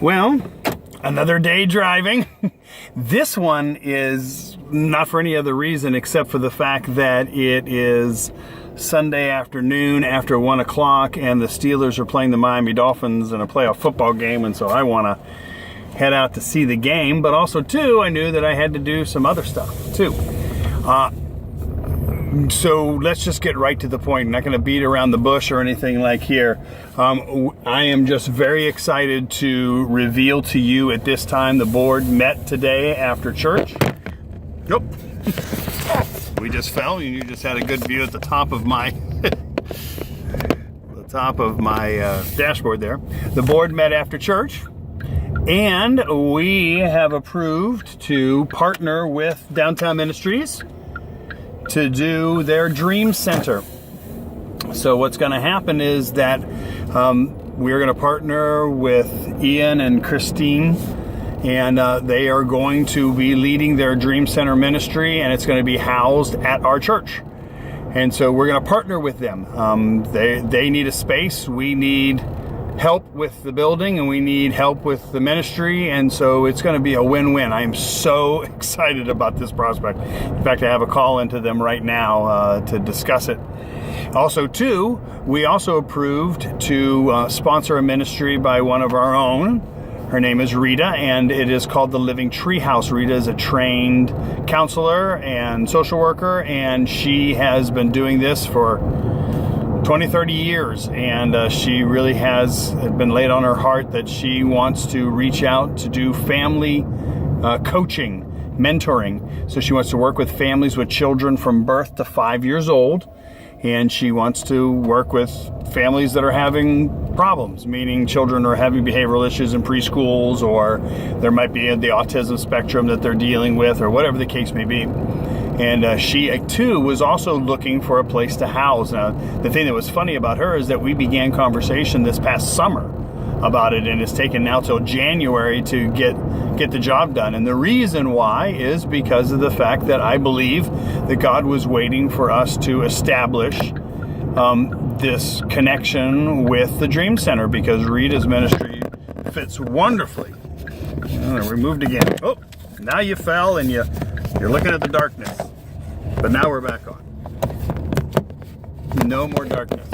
Well, another day driving. This one is not for any other reason except for the fact that it is Sunday afternoon after 1 o'clock and the Steelers are playing the Miami Dolphins in a playoff football game, and so I want to head out to see the game, but also too I knew that I had to do some other stuff too. So let's just get right to the point. I'm not going to beat around the bush or anything like here. I am just very excited to reveal to you at this time the board met today after church. Nope. We just fell and you just had a good view at the top of my dashboard there. The board met after church and we have approved to partner with Downtown Ministries to do their Dream Center. So what's going to happen is that we're going to partner with Ian and Christine, and they are going to be leading their Dream Center ministry, and it's going to be housed at our church. And so we're going to partner with them. They need a space. We need help with the building, and we need help with the ministry, and so it's going to be a win-win. I am so excited about this prospect. In fact, I have a call into them right now to discuss it. Also, too, we also approved to sponsor a ministry by one of our own. Her name is Rita, and it is called the Living Treehouse. Rita is a trained counselor and social worker, and she has been doing this for 20, 30 years, and she really has been laid on her heart that she wants to reach out to do family coaching, mentoring. So she wants to work with families with children from birth to 5 years old, and she wants to work with families that are having problems, meaning children are having behavioral issues in preschools, or there might be the autism spectrum that they're dealing with, or whatever the case may be. And she, too, was also looking for a place to house. Now, the thing that was funny about her is that we began conversation this past summer about it, and it's taken now till January to get the job done. And the reason why is because of the fact that I believe that God was waiting for us to establish this connection with the Dream Center, because Rita's ministry fits wonderfully. We moved again. Oh, now you fell and you're looking at the darkness. But now we're back on. No more darkness.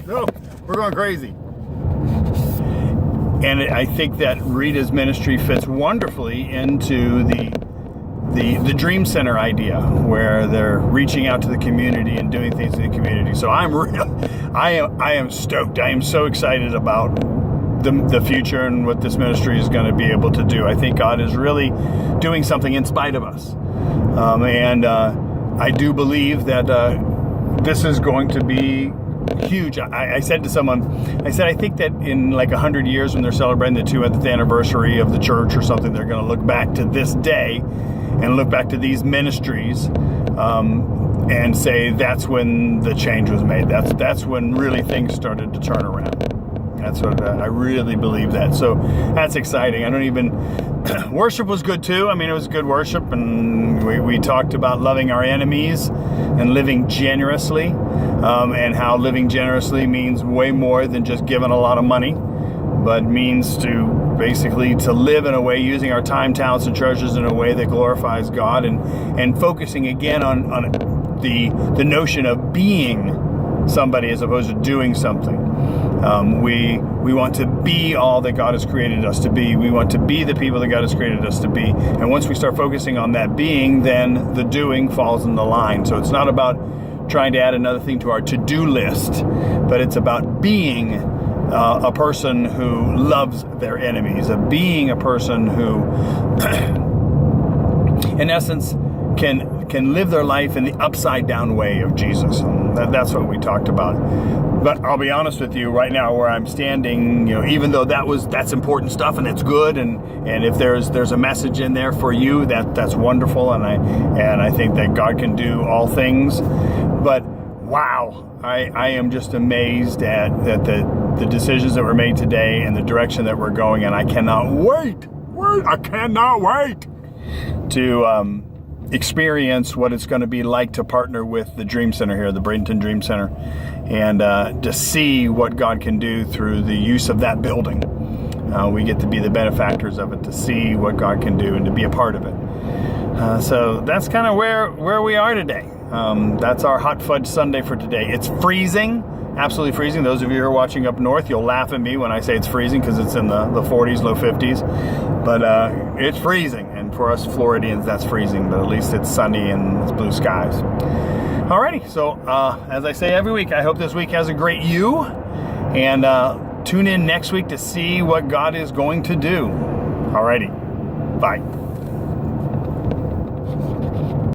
No, we're going crazy. And I think that Rita's ministry fits wonderfully into the Dream Center idea, where they're reaching out to the community and doing things in the community. So I am stoked. I am so excited about the future and what this ministry is going to be able to do. I think God is really doing something in spite of us. And I do believe that this is going to be huge. I said to someone, I think that in like 100 years when they're celebrating the 200th anniversary of the church or something, they're going to look back to this day and look back to these ministries and say that's when the change was made. That's when really things started to turn around. That's what I really believe that. So that's exciting. Worship was good too. I mean, it was good worship, and we talked about loving our enemies and living generously, and how living generously means way more than just giving a lot of money, but means to basically to live in a way using our time, talents, and treasures in a way that glorifies God, and focusing again on the notion of being somebody as opposed to doing something. We want to be all that God has created us to be. We want to be the people that God has created us to be. And once we start focusing on that being, then the doing falls in the line. So it's not about trying to add another thing to our to-do list, but it's about being a person who loves their enemies, being a person who, in essence, can live their life in the upside down way of Jesus. That's what we talked about. But I'll be honest with you, right now where I'm standing, even though that's important stuff and it's good, and if there's a message in there for you, that's wonderful, and I think that God can do all things. But wow, I am just amazed at the decisions that were made today and the direction that we're going, and I cannot wait to experience what it's going to be like to partner with the Dream Center here, the Bradenton Dream Center, and to see what God can do through the use of that building. we get to be the benefactors of it, to see what God can do and to be a part of it. So that's kind of where we are today. That's our Hot Fudge Sunday for today. It's freezing, absolutely freezing. Those of you who are watching up north, you'll laugh at me when I say it's freezing because it's in the 40s, low 50s. But it's freezing, and for us Floridians, that's freezing. But at least it's sunny and it's blue skies. Alrighty, so as I say every week, I hope this week has a great you, and tune in next week to see what God is going to do. Alrighty, bye.